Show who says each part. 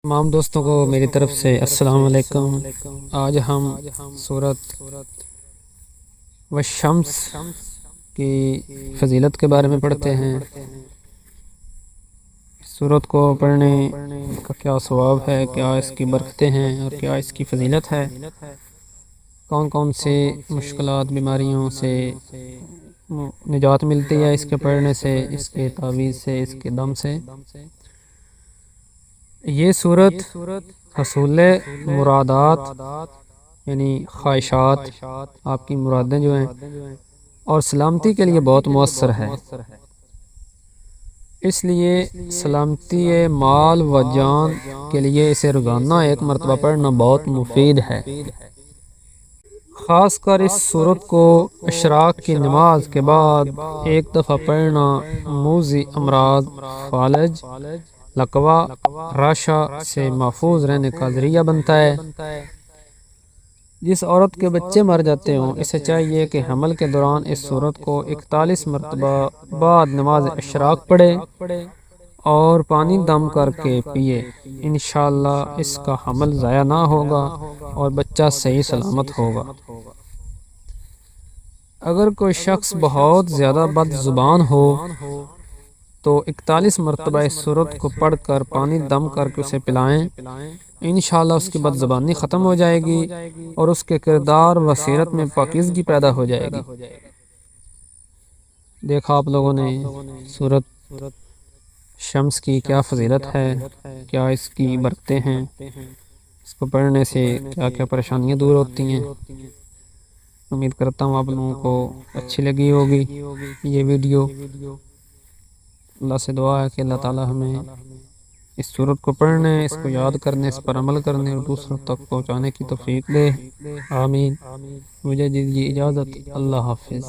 Speaker 1: تمام دوستوں کو میری طرف سے السلام علیکم۔ آج ہم سورۃ والشمس کی فضیلت کے بارے میں پڑھتے ہیں۔ سورت کو پڑھنے کا کیا ثواب ہے، کیا اس کی برکتیں ہیں اور کیا اس کی فضیلت ہے، کون کون سی مشکلات بیماریوں سے نجات ملتی ہے اس کے پڑھنے سے، اس کے تعویذ سے، اس کے دم سے۔ یہ صورت حصول مرادات یعنی خواہشات، آپ کی مرادیں جو ہیں، اور سلامتی کے لیے بہت مؤثر ہے۔ اس لیے سلامتی مال و جان کے لیے اسے روزانہ ایک مرتبہ پڑھنا بہت مفید ہے۔ خاص کر اس صورت کو اشراق کی نماز کے بعد ایک دفعہ پڑھنا موذی امراض، فالج، لقوہ، راشا سے محفوظ رہنے کا ذریعہ بنتا ہے۔ جس عورت کے بچے مر جاتے ہوں، اسے چاہیے کہ حمل کے دوران اس صورت کو 41 مرتبہ بعد نماز اشراق پڑھے اور پانی دم کر کے پیے۔ انشاءاللہ اس کا حمل ضائع نہ ہوگا اور بچہ صحیح سلامت ہوگا۔ اگر کوئی شخص بہت زیادہ بد زبان ہو تو 41 مرتبہ اس صورت کو پڑھ کر پانی دم کر کے اسے پلائیں، انشاءاللہ اس کی بد زبانی ختم ہو جائے گی اور اس کے کردار و سیرت میں پاکیزگی پیدا ہو جائے گی۔ دیکھا آپ لوگوں نے سورت شمس کی کیا فضیلت ہے، کیا اس کی برکتیں ہیں، اس کو پڑھنے سے کیا کیا پریشانیاں دور ہوتی ہیں۔ امید کرتا ہوں آپ لوگوں کو اچھی لگی ہوگی یہ ویڈیو۔ اللہ سے دعا ہے کہ اللہ تعالی ہمیں اس صورت کو پڑھنے، اس کو یاد کرنے، اس پر عمل کرنے اور دوسروں تک پہنچانے کی توفیق دے۔ آمین۔ مجھے دیجیے اجازت۔ اللہ حافظ۔